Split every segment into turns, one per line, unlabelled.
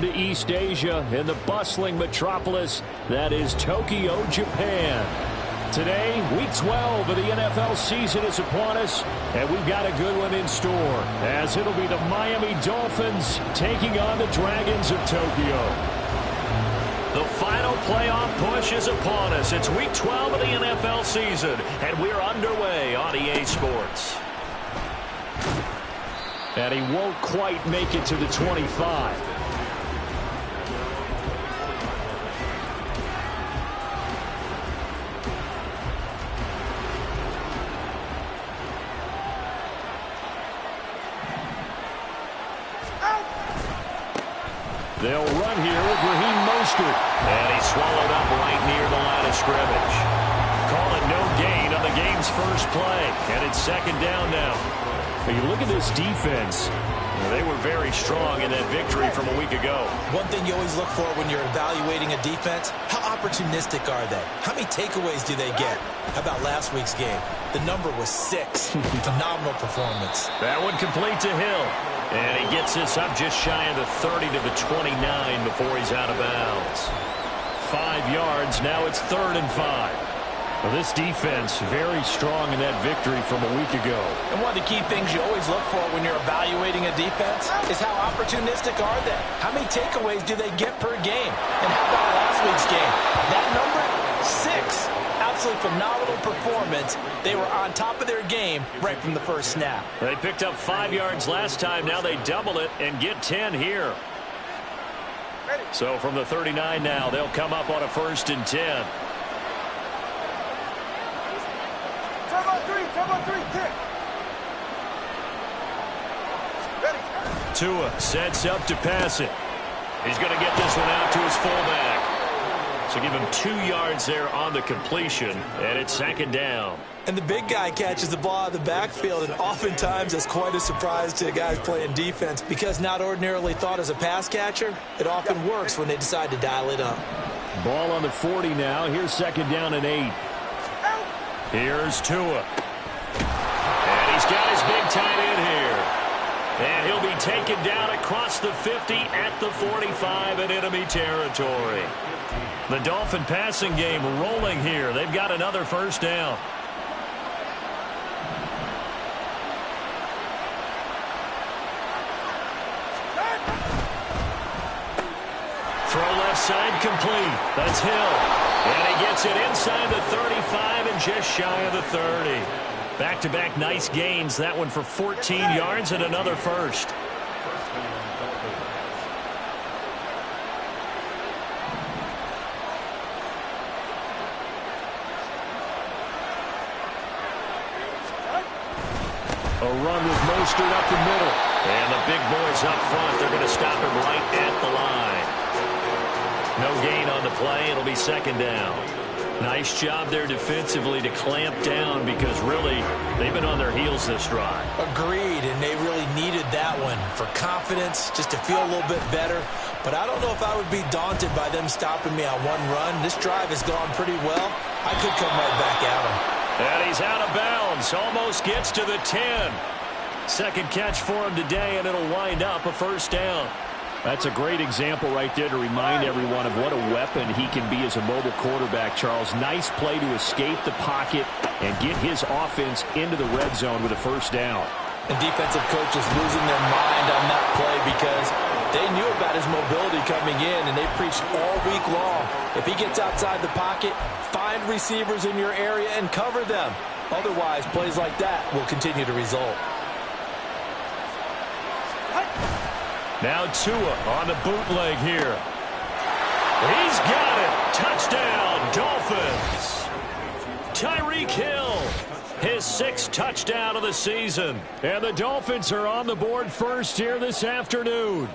to East Asia in the bustling metropolis that is Tokyo, Japan. Today, Week 12 of the NFL season is upon us, and we've got a good one in store, as it'll be the Miami Dolphins taking on the Dragons of Tokyo. The final playoff push is upon us. It's Week 12 of the NFL season, and we're underway on EA Sports. And he won't quite make it to the 25. They'll run here with Raheem Mostert. And he's swallowed up right near the line of scrimmage. Call it no gain on the game's first play. And it's second down now. But you look at this defense. They were very strong in that victory from a week ago.
One thing you always look for when you're evaluating a defense, how opportunistic are they? How many takeaways do they get? How about last week's game? The number was 6. Phenomenal performance.
That one complete to Hill. And he gets this up just shy of the 30 to the 29 before he's out of bounds. 5 yards. Now it's 3rd and 5. Well, this defense very strong in that victory from a week ago.
And one of the key things you always look for when you're evaluating a defense is how opportunistic are they? How many takeaways do they get per game? And how about last week's game? That number, 6. Absolutely phenomenal performance. They were on top of their game right from the first snap.
They picked up 5 yards last time. Now they double it and get 10 here. So from the 39 now, they'll come up on a 1st and 10. Tua sets up to pass it. He's going to get this one out to his fullback. So give him 2 yards there on the completion, and it's 2nd down.
And the big guy catches the ball out of the backfield, and oftentimes that's quite a surprise to guys playing defense because not ordinarily thought as a pass catcher, it often works when they decide to dial it up.
Ball on the 40 now. Here's 2nd down and 8. Here's Tua. And he's got his big tight end here. And he'll be taken down across the 50 at the 45 in enemy territory. The Dolphin passing game rolling here. They've got another 1st down. Throw left side complete. That's Hill. And he gets it inside the 35 and just shy of the 30. Back-to-back nice gains. That one for 14 yards and another 1st. A run with Mostert up the middle. And the big boys up front. They're going to stop him right at the line. No gain on the play. It'll be 2nd down. Nice job there defensively to clamp down because really they've been on their heels this drive.
Agreed, and they really needed that one for confidence, just to feel a little bit better. But I don't know if I would be daunted by them stopping me on one run. This drive has gone pretty well. I could come right back at them.
And he's out of bounds. Almost gets to the 10. 2nd catch for him today, and it'll wind up a 1st down. That's a great example right there to remind everyone of what a weapon he can be as a mobile quarterback, Charles. Nice play to escape the pocket and get his offense into the red zone with a 1st down.
And defensive coaches losing their mind on that play because they knew about his mobility coming in, and they preached all week long. If he gets outside the pocket, find receivers in your area and cover them. Otherwise, plays like that will continue to result.
Now Tua on the bootleg here. He's got it. Touchdown, Dolphins. Tyreek Hill, his 6th touchdown of the season. And the Dolphins are on the board first here this afternoon.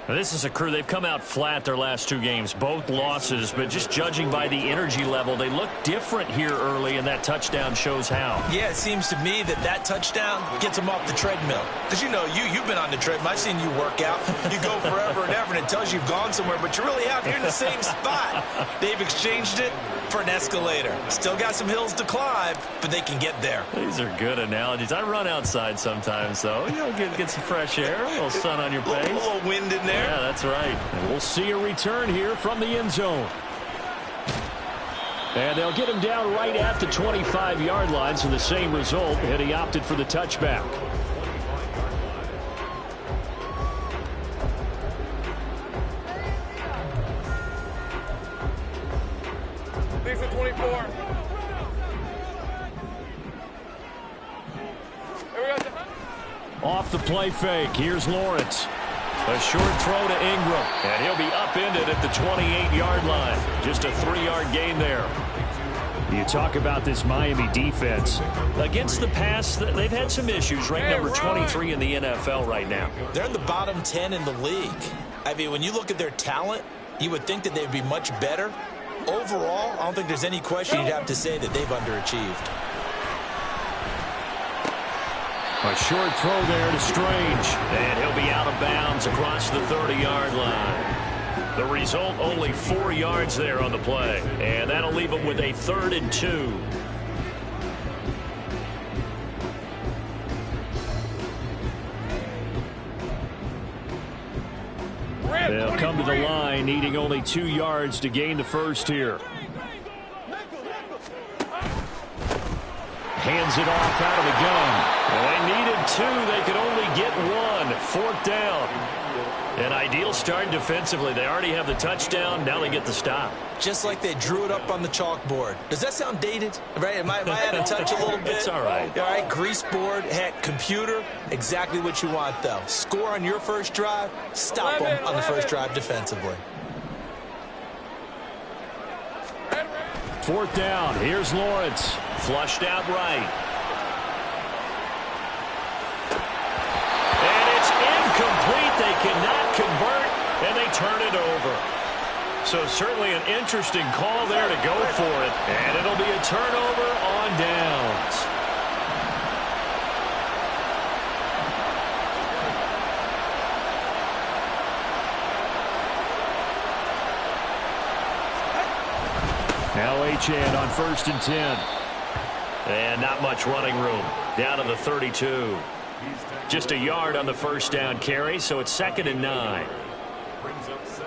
Now, this is a crew. They've come out flat their last 2 games, both losses, but just judging by the energy level, they look different here early, and that touchdown shows how.
Yeah, it seems to me that touchdown gets them off the treadmill. Because, you know, you've been on the treadmill. I've seen you work out. You go forever and ever, and it tells you you've gone somewhere, but you really have. You're in the same spot. They've exchanged it. for an escalator. Still got some hills to climb, but they can get there.
These are good analogies. I run outside sometimes, though. You know, get some fresh air, a little sun on your face.
A little wind in there.
Yeah, that's right. And we'll see a return here from the end zone. And they'll get him down right at the 25-yard line, so the same result, and he opted for the touchback.
Lisa 24.
Off the play fake, here's Lawrence. A short throw to Ingram, and he'll be upended at the 28-yard line. Just a 3-yard gain there. You talk about this Miami defense. Against the pass, they've had some issues. Ranked number 23 in the NFL right now.
They're in the bottom 10 in the league. I mean, when you look at their talent, you would think that they'd be much better. Overall, I don't think there's any question you'd have to say that they've underachieved.
A short throw there to Strange, and he'll be out of bounds across the 30-yard line. The result, only 4 yards there on the play, and that'll leave him with a 3rd and 2. They'll come to the line, needing only 2 yards to gain the first here. Hands it off out of the gun. Well, they needed 2. They could only get 1. 4th down. An ideal start defensively. They already have the touchdown. Now they get the stop.
Just like they drew it up on the chalkboard. Does that sound dated? Right? Am I out of touch a little bit?
It's all right.
All right, grease board, heck, computer, exactly what you want, though. Score on your first drive, stop them on the first drive defensively.
4th down. Here's Lawrence. Flushed out right. And it's incomplete. They cannot convert, and they turn it over. So certainly an interesting call there to go for it. And it'll be a turnover on downs. Now Achane on 1st and 10. And not much running room. Down to the 32. Just a yard on the first down carry, so it's 2nd and 9.
Brings up 2nd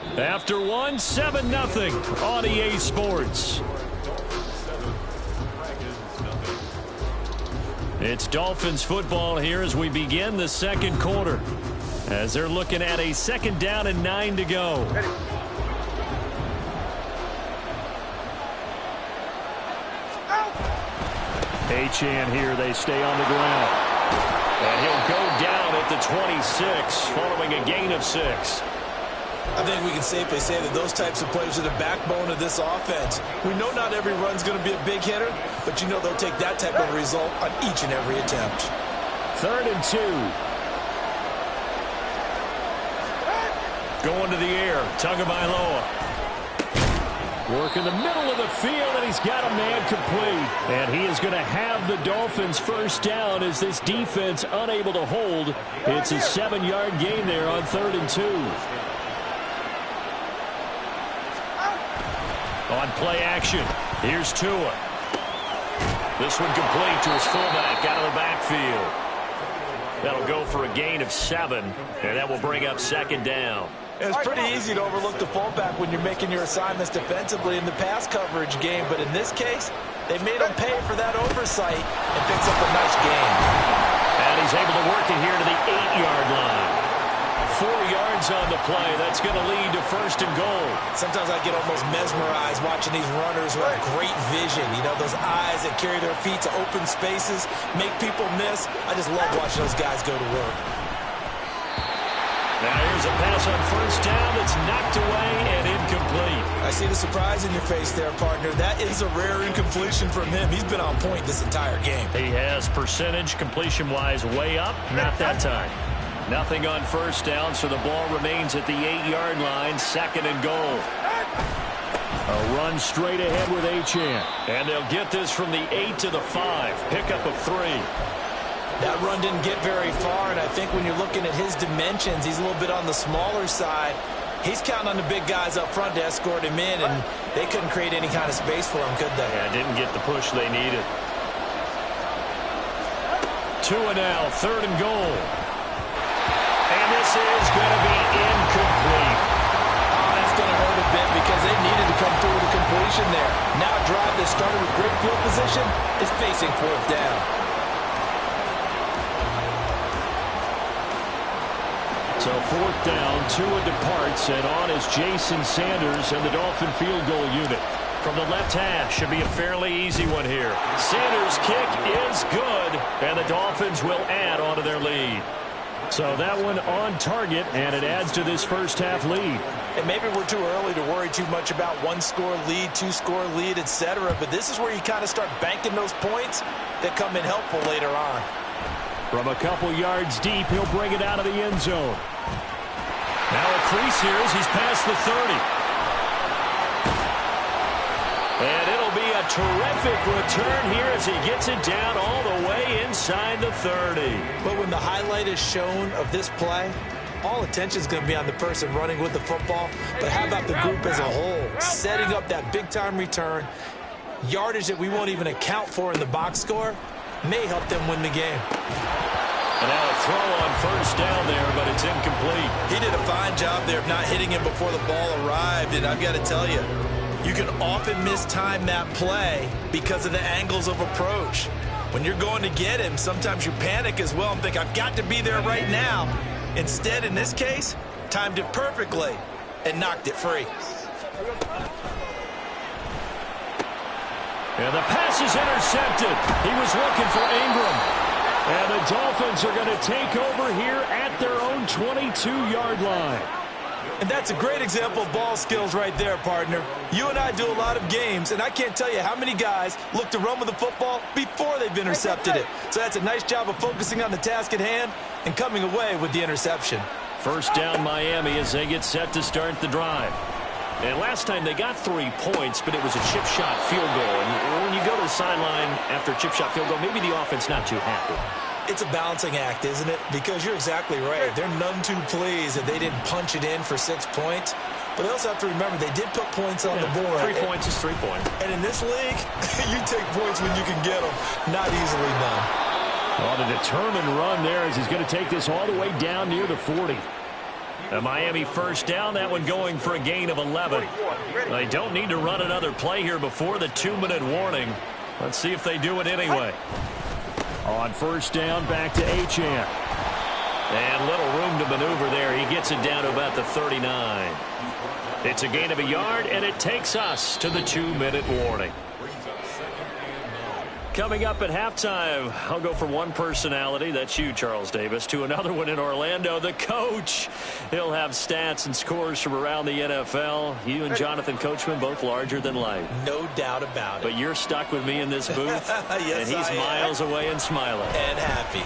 and 9.
After 1, 7-0 on EA Sports. It's Dolphins football here as we begin the second quarter. As they're looking at a 2nd down and 9 to go. Achane here, they stay on the ground. And he'll go down at the 26, following a gain of 6.
I think we can safely say that those types of players are the backbone of this offense. We know not every run's going to be a big hitter, but you know they'll take that type of result on each and every attempt.
3rd and 2. Going to the air, Tagovailoa. Work in the middle of the field, and he's got a man complete. And he is going to have the Dolphins first down as this defense unable to hold. It's a 7-yard gain there on 3rd and 2. On play action, here's Tua. This one complete to his fullback out of the backfield. That'll go for a gain of 7, and that will bring up 2nd down.
It's pretty easy to overlook the fullback when you're making your assignments defensively in the pass coverage game, but in this case, they made him pay for that oversight and picks up a nice gain.
And he's able to work it here to the 8-yard line. 4 yards on the play. That's going to lead to 1st and goal.
Sometimes I get almost mesmerized watching these runners who have great vision. You know, those eyes that carry their feet to open spaces, make people miss. I just love watching those guys go to work.
Now here's a pass on 1st down that's knocked away and incomplete.
I see the surprise in your face there, partner. That is a rare incompletion from him. He's been on point this entire game.
He has percentage completion-wise way up. Not that time. Nothing on 1st down, so the ball remains at the 8-yard line. 2nd and goal. A run straight ahead with Achane. And they'll get this from the 8 to the 5. Pickup of 3.
That run didn't get very far, and I think when you're looking at his dimensions, he's a little bit on the smaller side. He's counting on the big guys up front to escort him in, and they couldn't create any kind of space for him, could they?
Yeah, didn't get the push they needed. 2 and now, 3rd and goal. And this is going to be incomplete.
Oh, that's going to hurt a bit because they needed to come through with a completion there. Now a drive that started with great field position is facing 4th down.
So 4th down, Tua departs, and on is Jason Sanders and the Dolphin field goal unit. From the left hash, should be a fairly easy one here. Sanders' kick is good, and the Dolphins will add on to their lead. So that one on target, and it adds to this first half lead.
And maybe we're too early to worry too much about 1-score lead, 2-score lead, etc. But this is where you kind of start banking those points that come in helpful later on.
From a couple yards deep, he'll bring it out of the end zone. Now a crease here as he's past the 30. And it'll be a terrific return here as he gets it down all the way inside the 30.
But when the highlight is shown of this play, all attention is going to be on the person running with the football. But how about the group as a whole? Setting up that big-time return, yardage that we won't even account for in the box score, may help them win the game.
And now a throw on 1st down there, but it's incomplete.
He did a fine job there of not hitting him before the ball arrived, and I've got to tell you, you can often mistime that play because of the angles of approach. When you're going to get him, sometimes you panic as well and think, I've got to be there right now. Instead, in this case, timed it perfectly and knocked it free.
And the pass is intercepted. He was looking for Ingram. And the Dolphins are going to take over here at their own 22-yard line.
And that's a great example of ball skills right there, partner. You and I do a lot of games, and I can't tell you how many guys look to run with the football before they've intercepted it. So that's a nice job of focusing on the task at hand and coming away with the interception.
1st down Miami as they get set to start the drive. And last time they got 3 points, but it was a chip shot field goal. And when you go to the sideline after a chip shot field goal, maybe the offense not too happy.
It's a balancing act, isn't it? Because you're exactly right. They're none too pleased that they didn't punch it in for 6 points. But they also have to remember they did put points on the board.
3 points is 3 points.
And in this league, you take points when you can get them. Not easily done.
On a determined run there as he's going to take this all the way down near the 40. A Miami 1st down, that one going for a gain of 11. They don't need to run another play here before the 2-minute warning. Let's see if they do it anyway. On 1st down, back to Achane. And little room to maneuver there. He gets it down to about the 39. It's a gain of a yard, and it takes us to the 2-minute warning. Coming up at halftime, I'll go from one personality, that's you, Charles Davis, to another one in Orlando, the coach. He'll have stats and scores from around the NFL. You and Jonathan Coachman, both larger than life.
No doubt about it.
But you're stuck with me in this booth,
yes,
and he's miles away and smiling.
And happy.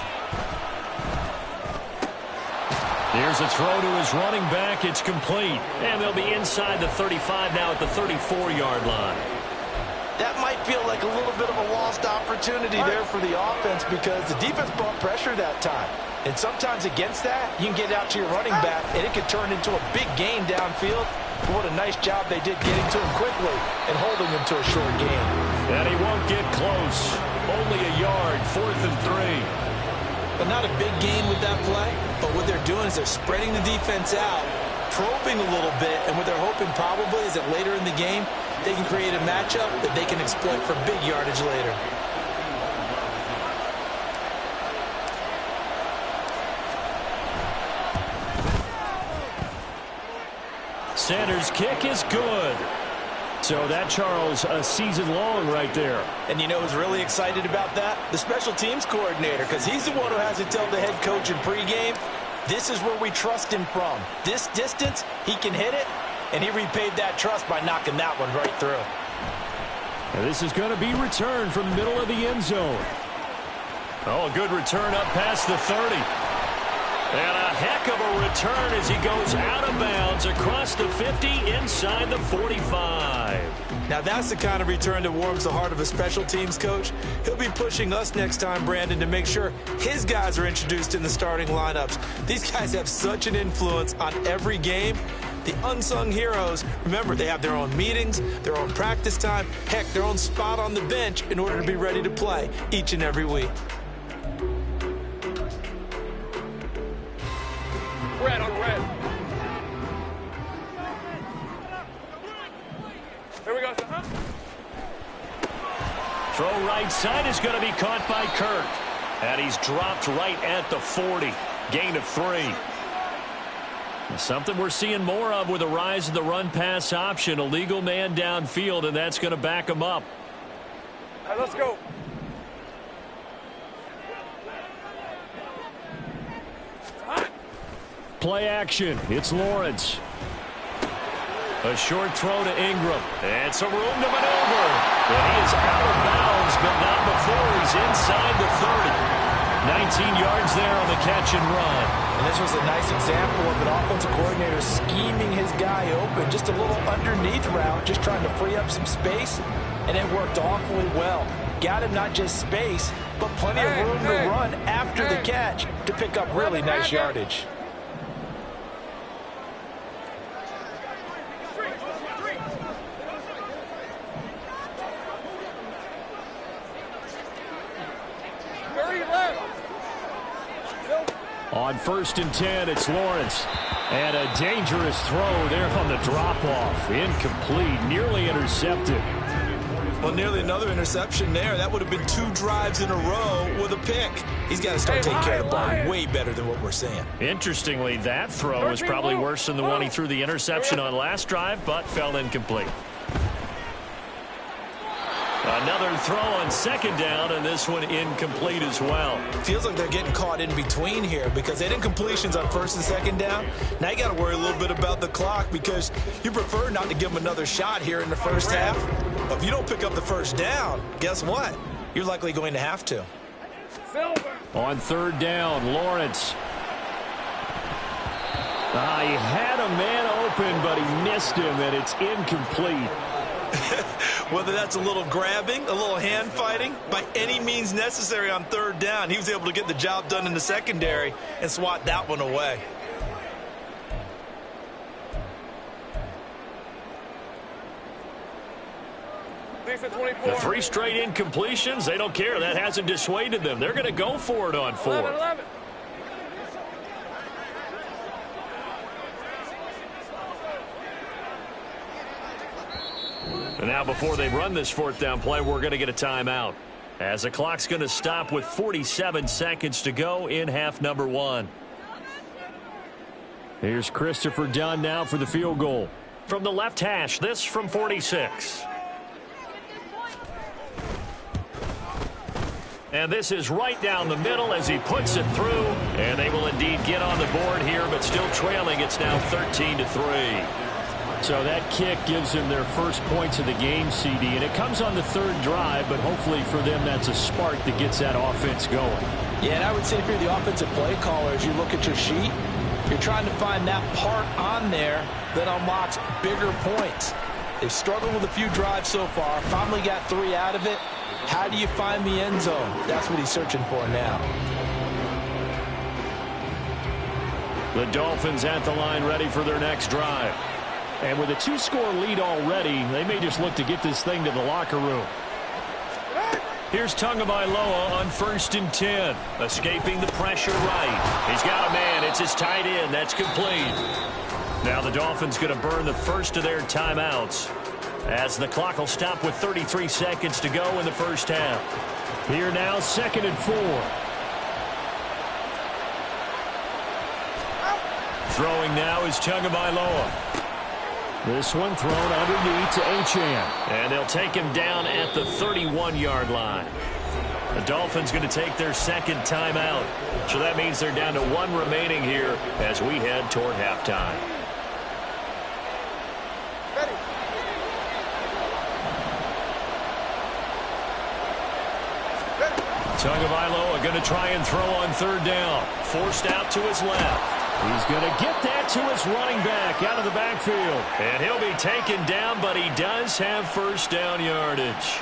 Here's a throw to his running back. It's complete. And they'll be inside the 35 now at the 34-yard line.
That might feel like a little bit of a lost opportunity there for the offense because the defense brought pressure that time. And sometimes against that, you can get out to your running back, and it could turn into a big gain downfield. But what a nice job they did getting to him quickly and holding him to a short gain.
And he won't get close. Only a yard, 4th and 3.
But not a big gain with that play. But what they're doing is they're spreading the defense out, probing a little bit, and what they're hoping probably is that later in the game, they can create a matchup that they can exploit for big yardage later.
Sanders' kick is good. So that, Charles, a season long right there.
And you know who's really excited about that? The special teams coordinator, because he's the one who has to tell the head coach in pregame, this is where we trust him from. This distance, he can hit it, and he repaid that trust by knocking that one right through.
And this is going to be returned from the middle of the end zone. Oh, a good return up past the 30. And a heck of a return as he goes out of bounds across the 50 inside the 45.
Now that's the kind of return that warms the heart of a special teams coach. He'll be pushing us next time, Brandon, to make sure his guys are introduced in the starting lineups. These guys have such an influence on every game. The unsung heroes, remember, they have their own meetings, their own practice time, heck, their own spot on the bench in order to be ready to play each and every week.
Red on red. Here we go, son.
Throw right side is going to be caught by Kirk. And he's dropped right at the 40. Gain of 3. Something we're seeing more of with the rise of the run-pass option. A legal man downfield, and that's going to back him up.
All right, let's go.
Play action. It's Lawrence. A short throw to Ingram. And some room to maneuver. And he is out of bounds, but not before he's inside the 30. 19 yards there on the catch and run.
And this was a nice example of an offensive coordinator scheming his guy open. Just a little underneath route, just trying to free up some space. And it worked awfully well. Got him not just space, but plenty of room to run after the catch to pick up really nice yardage.
On 1st and 10, it's Lawrence. And a dangerous throw there on the drop-off. Incomplete, nearly intercepted.
Well, nearly another interception there. That would have been 2 drives in a row with a pick. He's got to start taking care of the ball way better than what we're seeing.
Interestingly, that throw was probably worse than the one he threw the interception on last drive, but fell incomplete. Another throw on 2nd down, and this one incomplete as well.
Feels like they're getting caught in between here because they had incompletions on 1st and 2nd down. Now you got to worry a little bit about the clock because you prefer not to give them another shot here in the first half. But if you don't pick up the 1st down, guess what? You're likely going to have to.
On 3rd down, Lawrence. He had a man open, but he missed him, and it's incomplete.
Whether that's a little grabbing, a little hand fighting, by any means necessary on 3rd down, he was able to get the job done in the secondary and swat that one away.
The 3 straight incompletions, they don't care. That hasn't dissuaded them. They're going to go for it on 4th.
11.
And now before they run this 4th down play, we're going to get a timeout. As the clock's going to stop with 47 seconds to go in half number 1. Here's Christopher Dunn now for the field goal. From the left hash, this from 46. And this is right down the middle as he puts it through. And they will indeed get on the board here, but still trailing. It's now 13-3. So that kick gives them their first points of the game, CD. And it comes on the 3rd drive, but hopefully for them that's a spark that gets that offense going.
Yeah, and I would say if you're the offensive play caller, as you look at your sheet, you're trying to find that part on there that unlocks bigger points. They've struggled with a few drives so far, finally got 3 out of it. How do you find the end zone? That's what he's searching for now.
The Dolphins at the line ready for their next drive. And with a 2-score lead already, they may just look to get this thing to the locker room. Here's Tagovailoa on 1st and 10. Escaping the pressure right. He's got a man. It's his tight end. That's complete. Now the Dolphins going to burn the first of their timeouts as the clock will stop with 33 seconds to go in the first half. Here now, 2nd and 4. Throwing now is Tagovailoa. This one thrown underneath to Achane. And they'll take him down at the 31-yard line. The Dolphins going to take their 2nd timeout. So that means they're down to 1 remaining here as we head toward halftime. Tagovailoa going to try and throw on 3rd down. Forced out to his left. He's going to get that to his running back out of the backfield. And he'll be taken down, but he does have first down yardage.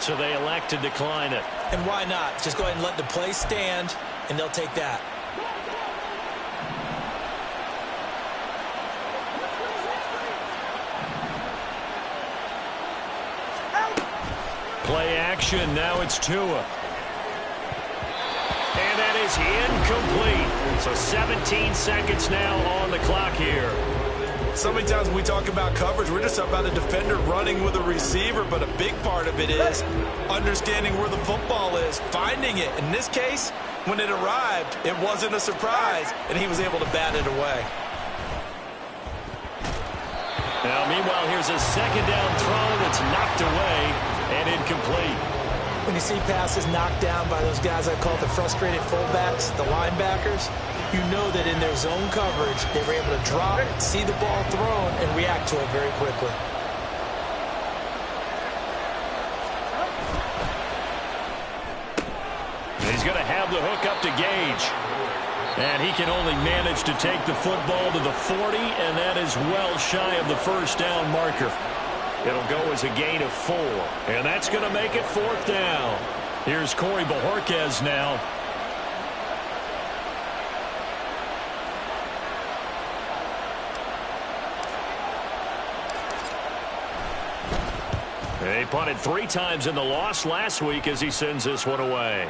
So they elect to decline it.
And why not? Just go ahead and let the play stand, and they'll take that.
Play action. Now it's Tua. And that is incomplete. So 17 seconds now on the clock here.
So many times when we talk about coverage, we're just talking about a defender running with a receiver, but a big part of it is understanding where the football is, finding it. In this case, when it arrived, it wasn't a surprise, and he was able to bat it away.
Now, meanwhile, here's a second down throw that's knocked away and incomplete.
When you see passes knocked down by those guys I call the frustrated fullbacks, the linebackers, you know that in their zone coverage, they were able to drop, see the ball thrown, and react to it very quickly.
He's going to have the hook up to Gage. And he can only manage to take the football to the 40, and that is well shy of the first down marker. It'll go as a gain of 4, and that's going to make it 4th down. Here's Corey Bojorquez now. He punted 3 times in the loss last week as he sends this one away.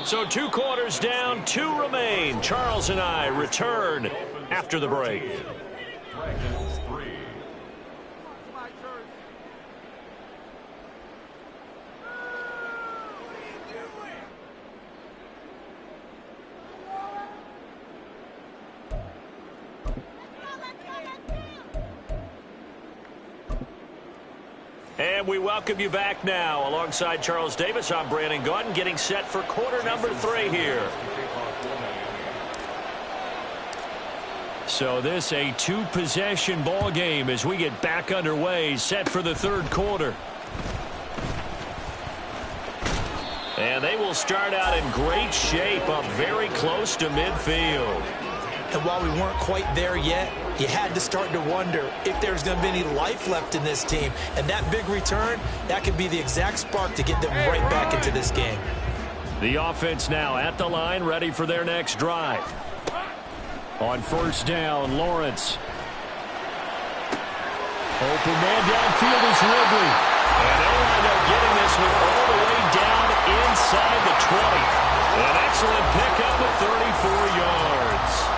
So 2 quarters down, 2 remain. Charles and I return after the break. And we welcome you back now. Alongside Charles Davis, I'm Brandon Gaudin, getting set for quarter number 3 here. So this a 2-possession ball game as we get back underway, set for the 3rd quarter. And they will start out in great shape, up very close to midfield.
And while we weren't quite there yet, you had to start to wonder if there's going to be any life left in this team. And that big return, that could be the exact spark to get them right back into this game.
The offense now at the line, ready for their next drive. On first down, Lawrence. Open man downfield is Ridley. And they'll wind up getting this one all the way down inside the 20. An excellent pickup of 34 yards.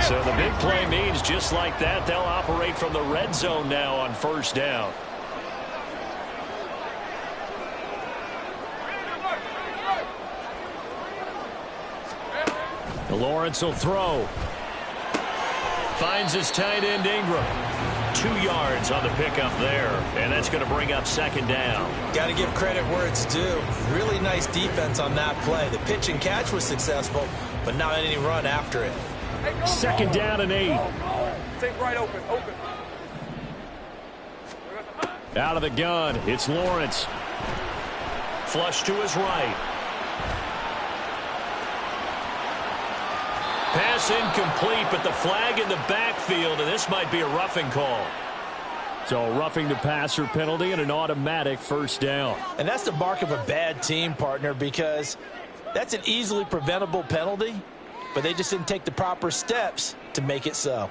So the big play means just like that, they'll operate from the red zone now on first down. Lawrence will throw. Finds his tight end Ingram. 2 yards on the pickup there, and that's going to bring up second down.
Got to give credit where it's due. Really nice defense on that play. The pitch and catch was successful, but not any run after it.
Second down and 8.
Take right open.
Out of the gun, it's Lawrence. Flush to his right. Pass incomplete, but the flag in the backfield, and this might be a roughing call. So roughing the passer penalty and an automatic first down.
And that's the mark of a bad team, partner, because that's an easily preventable penalty, but they just didn't take the proper steps to make it so.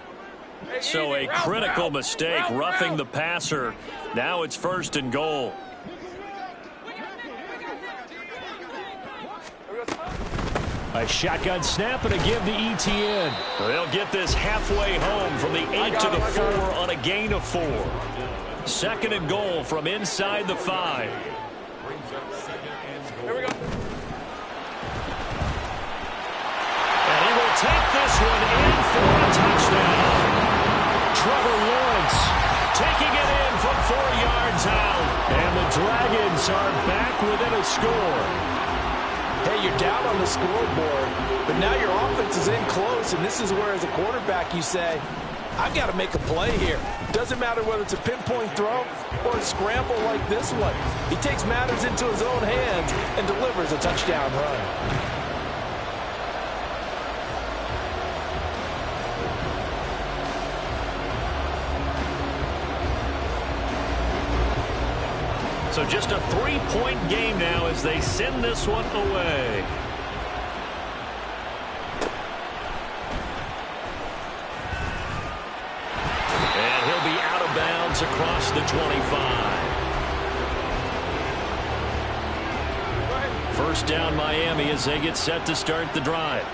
So a critical mistake, roughing the passer. Now it's 1st and goal. A shotgun snap and a give to ETN. They'll get this halfway home from the 8 to the 4 on a gain of 4. 2nd and goal from inside the 5.
Here we go.
And he will take this one in for a touchdown. Trevor Lawrence taking it in from 4 yards out. And the Dragons are back within a score.
Hey, you're down on the scoreboard, but now your offense is in close, and this is where, as a quarterback, you say, I've got to make a play here. Doesn't matter whether it's a pinpoint throw or a scramble like this one. He takes matters into his own hands and delivers a touchdown run.
So just a 3-point game now as they send this one away. And he'll be out of bounds across the 25. First down Miami as they get set to start the drive.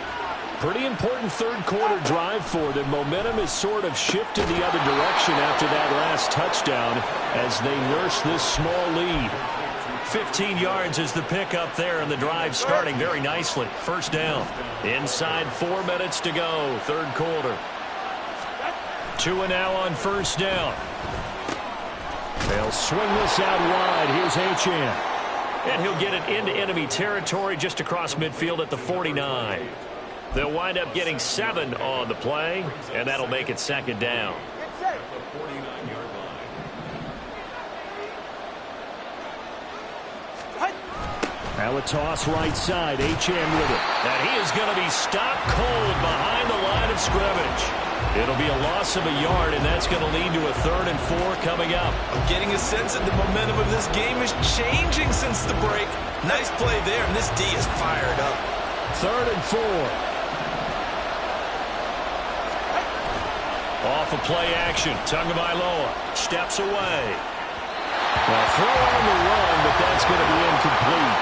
Pretty important third-quarter drive for them. Momentum has sort of shifted the other direction after that last touchdown as they nurse this small lead. 15 yards is the pickup there, and the drive starting very nicely. First down. Inside 4 minutes to go, third quarter. 2 now on first down. They'll swing this out wide. Here's Achane. And he'll get it into enemy territory just across midfield at the 49. They'll wind up getting 7 on the play, and that'll make it second down. Now a toss right side. Achane with it. And he is going to be stopped cold behind the line of scrimmage. It'll be a loss of a yard, and that's going to lead to a 3rd and 4 coming up.
I'm getting a sense that the momentum of this game is changing since the break. Nice play there, and this D is fired up.
3rd and 4. Off of play action. Tagovailoa steps away. Well, throw on the run, but that's going to be incomplete.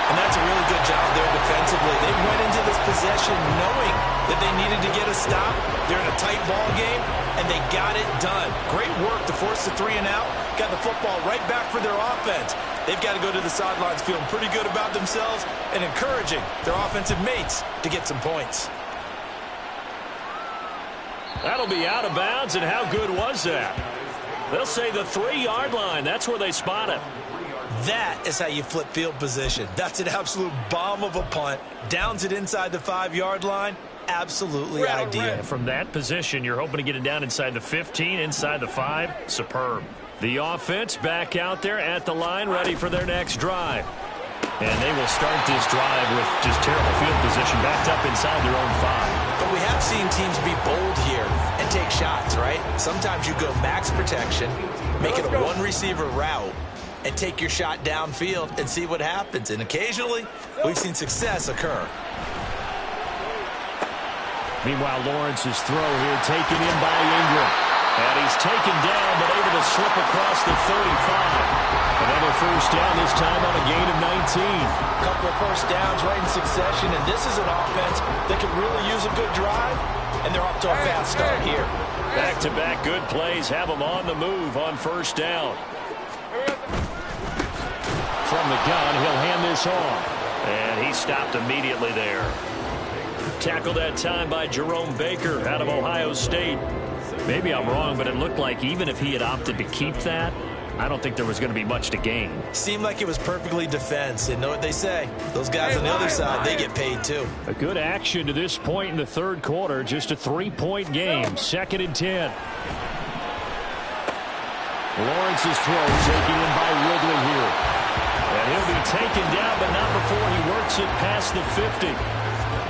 And that's a really good job there defensively. They went into this possession knowing that they needed to get a stop. They're in a tight ball game, and they got it done. Great work to force the 3 and out. Got the football right back for their offense. They've got to go to the sidelines feeling pretty good about themselves and encouraging their offensive mates to get some points.
That'll be out of bounds, and how good was that? They'll say the 3-yard line. That's where they spot it.
That is how you flip field position. That's an absolute bomb of a punt. Downs it inside the 5-yard line. Absolutely ideal.
From that position, you're hoping to get it down inside the 15, inside the 5. Superb. The offense back out there at the line, ready for their next drive. And they will start this drive with just terrible field position, backed up inside their own 5.
But we have seen teams be bold here and take shots, right? Sometimes you go max protection, make it a one-receiver route, and take your shot downfield and see what happens. And occasionally, we've seen success occur.
Meanwhile, Lawrence's throw here taken in by Ingram. And he's taken down, but able to slip across the 35. Another first down, this time on a gain of 19.
A couple of first downs right in succession, and this is an offense that could really use a good drive, and they're off to a fast start here.
Back-to-back good plays have them on the move on first down. From the gun, he'll hand this off. And he stopped immediately there. Tackled that time by Jerome Baker out of Ohio State. Maybe I'm wrong, but it looked like even if he had opted to keep that, I don't think there was going to be much to gain.
Seemed like it was perfectly defense. And know what they say. Those guys on the other side, they get paid too.
A good action to this point in the third quarter. Just a 3-point game. 2nd and 10. Lawrence's throw taken in by Ridley here. And he'll be taken down, but not before he works it past the 50.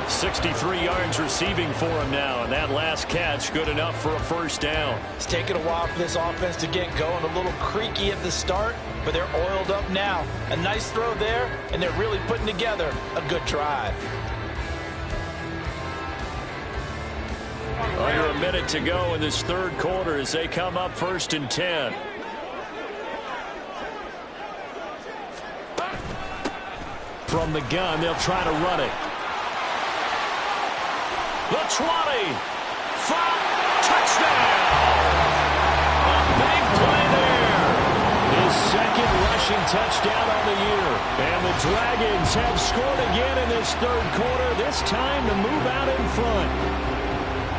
63 yards receiving for him now, and that last catch good enough for a first down.
It's taken a while for this offense to get going. A little creaky at the start, but they're oiled up now. A nice throw there, and they're really putting together a good drive.
Under a minute to go in this third quarter as they come up 1st and 10. From the gun, they'll try to run it. The 20. Touchdown. A big play there. His 2nd rushing touchdown on the year. And the Dragons have scored again in this third quarter. This time to move out in front.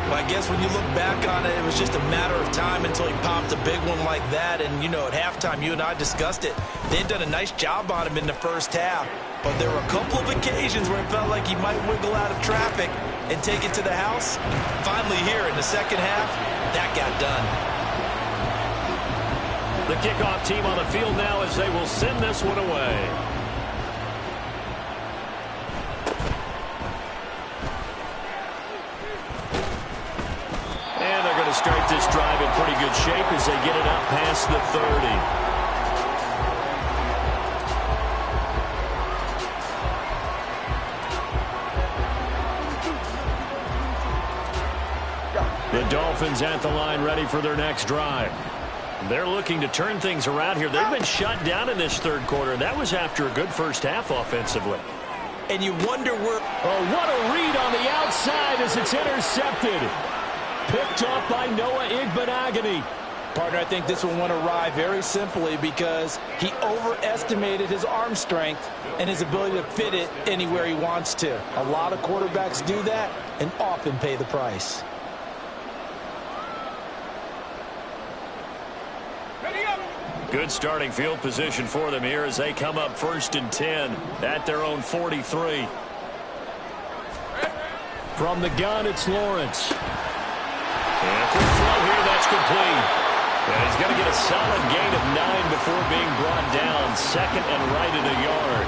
Well, I guess when you look back on it, it was just a matter of time until he popped a big one like that. And, you know, at halftime, you and I discussed it. They'd done a nice job on him in the first half. But there were a couple of occasions where it felt like he might wiggle out of traffic. and take it to the house? Finally here in the second half, that got done.
The kickoff team on the field now as they will send this one away. And they're going to start this drive in pretty good shape as they get it up past the 30. The Dolphins at the line ready for their next drive. They're looking to turn things around here. They've been shut down in this third quarter. That was after a good first half offensively.
And you wonder where...
Oh, what a read on the outside as it's intercepted. Picked off by Noah Igbenogany.
Partner, I think this one went awry very simply because he overestimated his arm strength and his ability to fit it anywhere he wants to. A lot of quarterbacks do that and often pay the price.
Good starting field position for them here as they come up 1st and 10 at their own 43. From the gun, it's Lawrence. And a quick throw here, that's complete. And he's going to get a solid gain of 9 before being brought down. Second and right at a yard.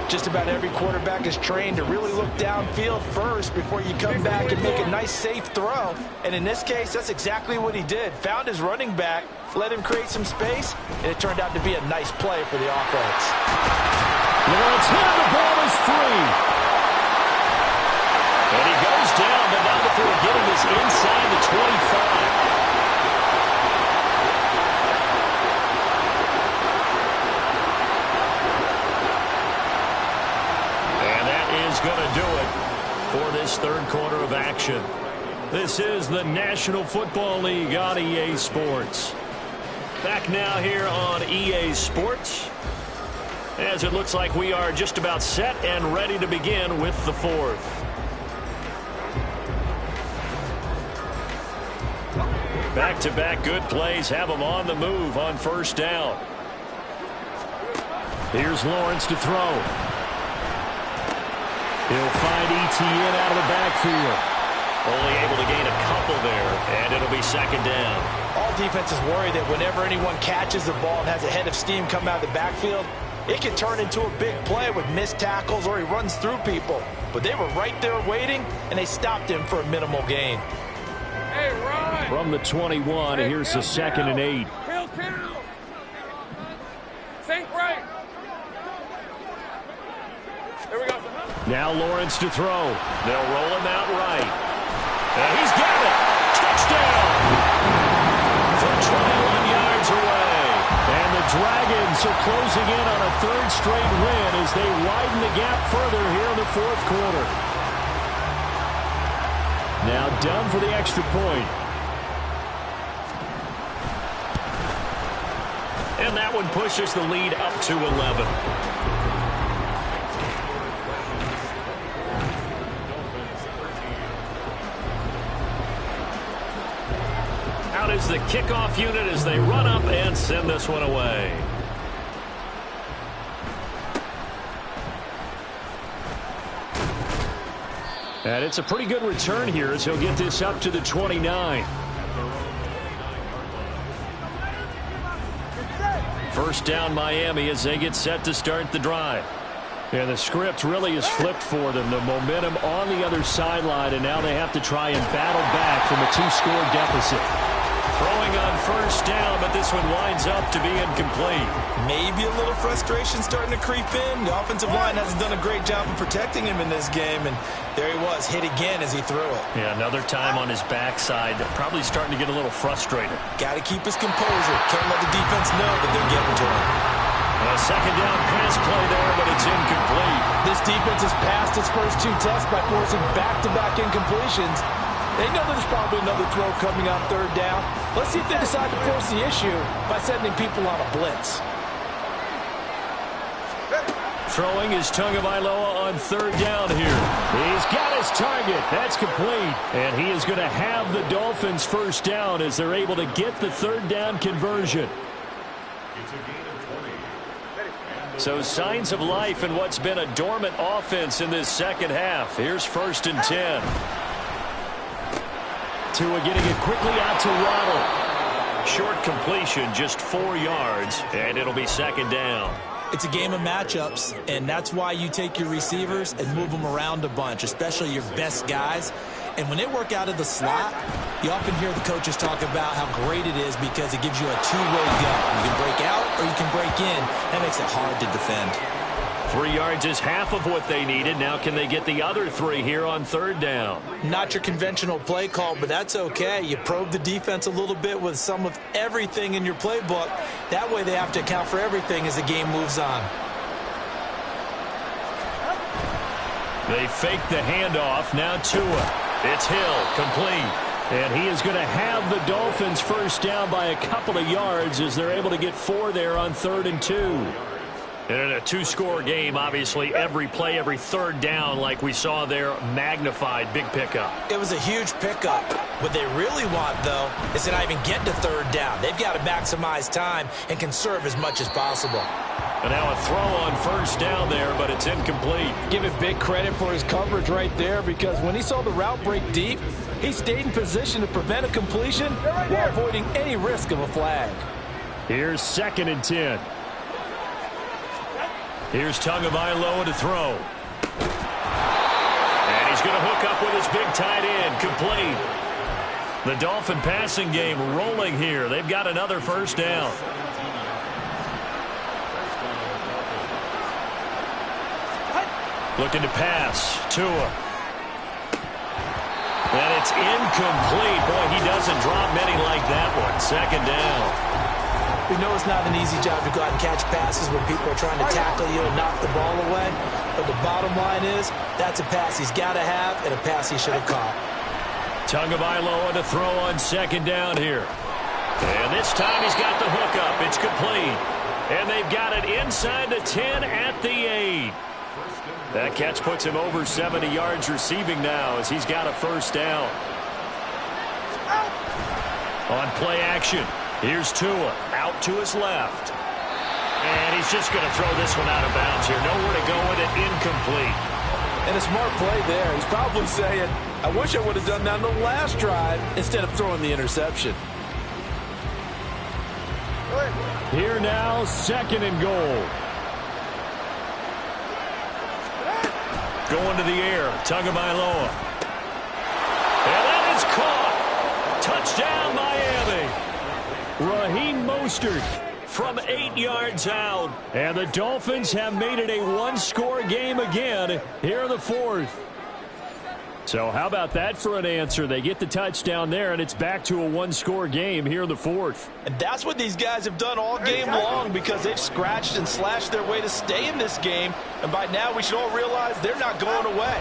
Just about every quarterback is trained to really look downfield first before you come back and make a nice, safe throw. And in this case, that's exactly what he did. Found his running back, let him create some space, and it turned out to be a nice play for the offense.
Lawrence hit, the ball is free. And he goes down, but not before getting this inside the 25. Going to do it for this third quarter of action. This is the National Football League on EA Sports. Back now here on EA Sports, as it looks like we are just about set and ready to begin with the fourth. Back-to-back good plays have them on the move on first down. Here's Lawrence to throw. He'll find Etienne out of the backfield. Only able to gain a couple there, and it'll be second down.
All defenses worry that whenever anyone catches the ball and has a head of steam come out of the backfield, it can turn into a big play with missed tackles or he runs through people. But they were right there waiting, and they stopped him for a minimal gain.
Hey, Ryan.
From the 21, here's the second and 8.
Hill, think right. There we go.
Now Lawrence to throw. They'll roll him out right. And he's got it. Touchdown. From 21 yards away. And the Dragons are closing in on a third straight win as they widen the gap further here in the fourth quarter. Now done for the extra point. And that one pushes the lead up to 11. Out is the kickoff unit as they run up and send this one away. And it's a pretty good return here as he'll get this up to the 29. First down Miami as they get set to start the drive. And the script really is flipped for them. The momentum on the other sideline, and now they have to try and battle back from a 2-score deficit. Throwing on first down, but this one winds up to be incomplete.
Maybe a little frustration starting to creep in. The offensive line hasn't done a great job of protecting him in this game, and there he was, hit again as he threw it.
Yeah, another time on his backside, probably starting to get a little frustrated.
Got to keep his composure. Can't let the defense know that they're getting to him.
A second down pass play there, but it's incomplete.
This defense has passed its first 2 tests by forcing back-to-back incompletions. They know there's probably another throw coming on third down. Let's see if they decide to force the issue by sending people on a blitz.
Throwing is Tagovailoa on third down here. He's got his target. That's complete. And he is going to have the Dolphins first down as they're able to get the third down conversion. So signs of life in what's been a dormant offense in this second half. Here's 1st and 10. Tua getting it quickly out to Waddle. Short completion, just 4 yards, and it'll be 2nd down.
It's a game of matchups, and that's why you take your receivers and move them around a bunch, especially your best guys. And when they work out of the slot, you often hear the coaches talk about how great it is because it gives you a two-way go. You can break out or you can break in. That makes it hard to defend.
3 yards is half of what they needed. Now can they get the other 3 here on 3rd down?
Not your conventional play call, but that's okay. You probe the defense a little bit with some of everything in your playbook. That way they have to account for everything as the game moves on.
They fake the handoff. Now Tua. It's Hill, complete. And he is going to have the Dolphins first down by a couple of yards as they're able to get 4 there on 3rd and 2. And in a 2-score game, obviously, every play, every 3rd down, like we saw there, magnified, big pickup.
It was a huge pickup. What they really want, though, is to not even get to 3rd down. They've got to maximize time and conserve as much as possible.
And now a throw on 1st down there, but it's incomplete.
Give him big credit for his coverage right there because when he saw the route break deep, he stayed in position to prevent a completion while avoiding any risk of a flag.
Here's 2nd and 10. Here's Tagovailoa to throw. And he's going to hook up with his big tight end, complete. The Dolphin passing game rolling here. They've got another 1st down. Looking to pass. Tua. And it's incomplete. Boy, he doesn't drop many like that one. 2nd down.
We know it's not an easy job to go out and catch passes when people are trying to tackle you and knock the ball away. But the bottom line is, that's a pass he's got to have and a pass he should have caught.
Tagovailoa to throw on 2nd down here. And this time he's got the hookup. It's complete. And they've got it inside the 10 at the 8. That catch puts him over 70 yards receiving now as he's got a 1st down. On play action, here's Tua out to his left. And he's just going to throw this one out of bounds here. Nowhere to go with it, incomplete.
And a smart play there. He's probably saying, I wish I would have done that on the last drive instead of throwing the interception.
Here now, 2nd and goal. Going to the air, Tagovailoa. And that is caught. Touchdown, Miami. Raheem Mostert from 8 yards out. And the Dolphins have made it a 1-score game again here in the 4th. So how about that for an answer? They get the touchdown there, and it's back to a 1-score game here in the 4th.
And that's what these guys have done all game long because they've scratched and slashed their way to stay in this game. And by now, we should all realize they're not going away.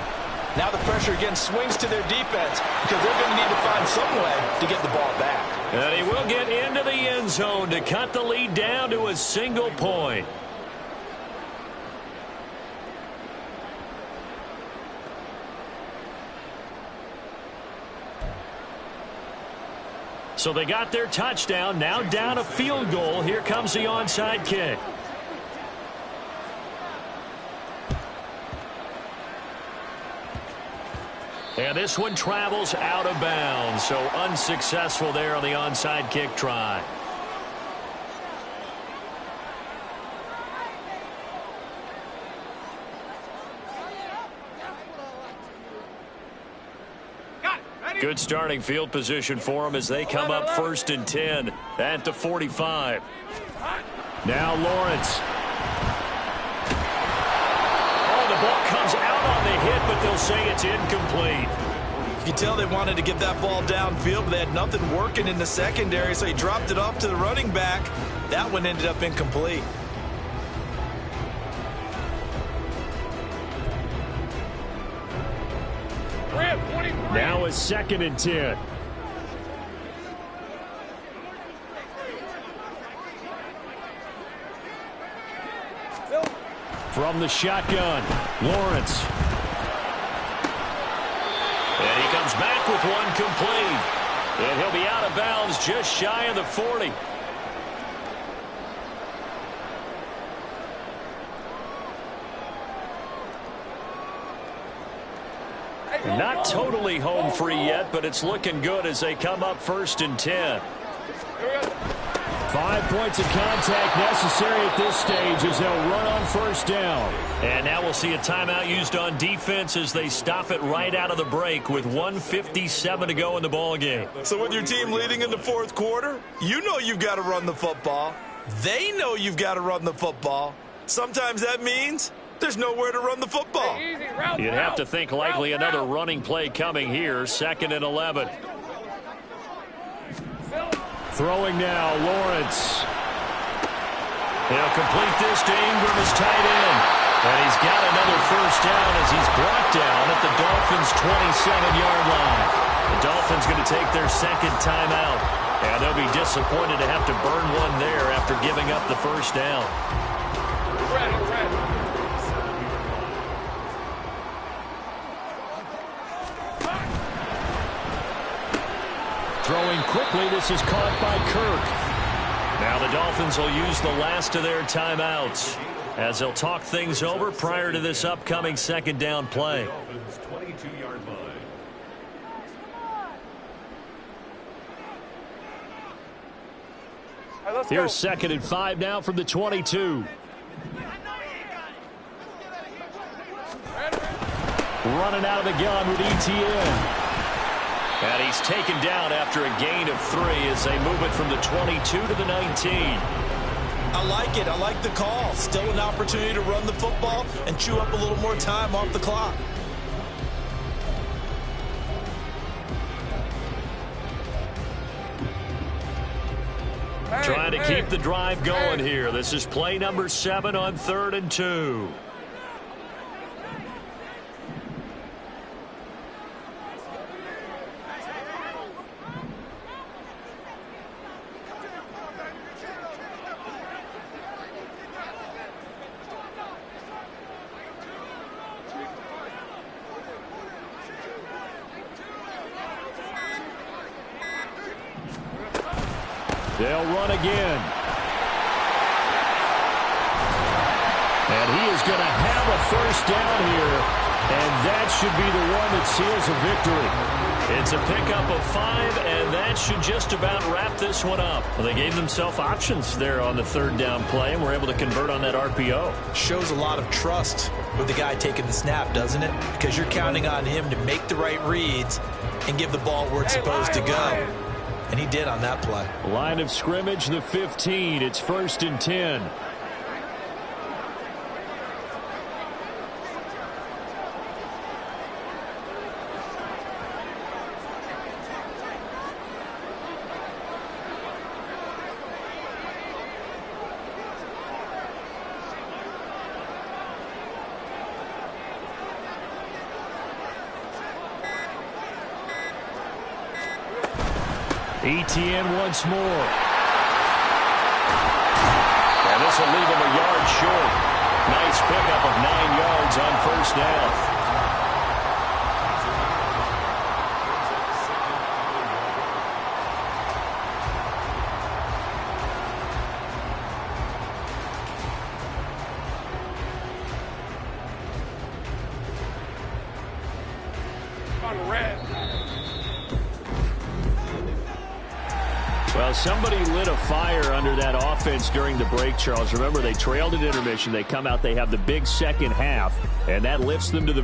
Now the pressure again swings to their defense because they're going to need to find some way to get the ball back.
And he will get into the end zone to cut the lead down to a single point. So they got their touchdown, now down a field goal. Here comes the onside kick. And this one travels out of bounds, so unsuccessful there on the onside kick try. Good starting field position for them as they come up 1st and 10 at the 45. Now Lawrence. Oh, the ball comes out on the hit, but they'll say it's incomplete.
You can tell they wanted to get that ball downfield, but they had nothing working in the secondary, so he dropped it off to the running back. That one ended up incomplete.
Now it's 2nd and 10. From the shotgun, Lawrence. And he comes back with one complete. And he'll be out of bounds just shy of the 40. Not totally home free yet, but it's looking good as they come up 1st and 10.
5 points of contact necessary at this stage as they'll run on 1st down.
And now we'll see a timeout used on defense as they stop it right out of the break with 1:57 to go in the ball game.
So with your team leading in the 4th quarter, you know you've got to run the football. They know you've got to run the football. Sometimes that means there's nowhere to run the football.
You'd have to think likely another running play coming here, 2nd and 11.
Throwing now, Lawrence.
He'll complete this to Ingram, his tight end. And he's got another 1st down as he's brought down at the Dolphins' 27-yard line. The Dolphins going to take their 2nd timeout. And they'll be disappointed to have to burn one there after giving up the 1st down.
Throwing quickly, this is caught by Kirk.
Now the Dolphins will use the last of their timeouts as they'll talk things over prior to this upcoming 2nd down play.
Here's 2nd and 5 now from the 22. Running out of the gun with ETN.
And he's taken down after a gain of 3 as they move it from the 22 to the 19.
I like it. I like the call. Still an opportunity to run the football and chew up a little more time off the clock.
Trying to keep the drive going here. This is play number 7 on 3rd and 2.
They'll run again. And he is going to have a 1st down here. And that should be the one that seals a victory.
It's a pickup of 5, and that should just about wrap this one up. Well, they gave themselves options there on the 3rd down play, and were able to convert on that RPO.
Shows a lot of trust with the guy taking the snap, doesn't it? Because you're counting on him to make the right reads and give the ball where it's supposed to go. And he did on that play.
Line of scrimmage, the 15. It's 1st and 10. ETN once more.
And this will leave him a yard short. Nice pickup of 9 yards on 1st down.
Well, somebody lit a fire under that offense during the break, Charles. Remember, they trailed at intermission. They come out, they have the big second half, and that lifts them to the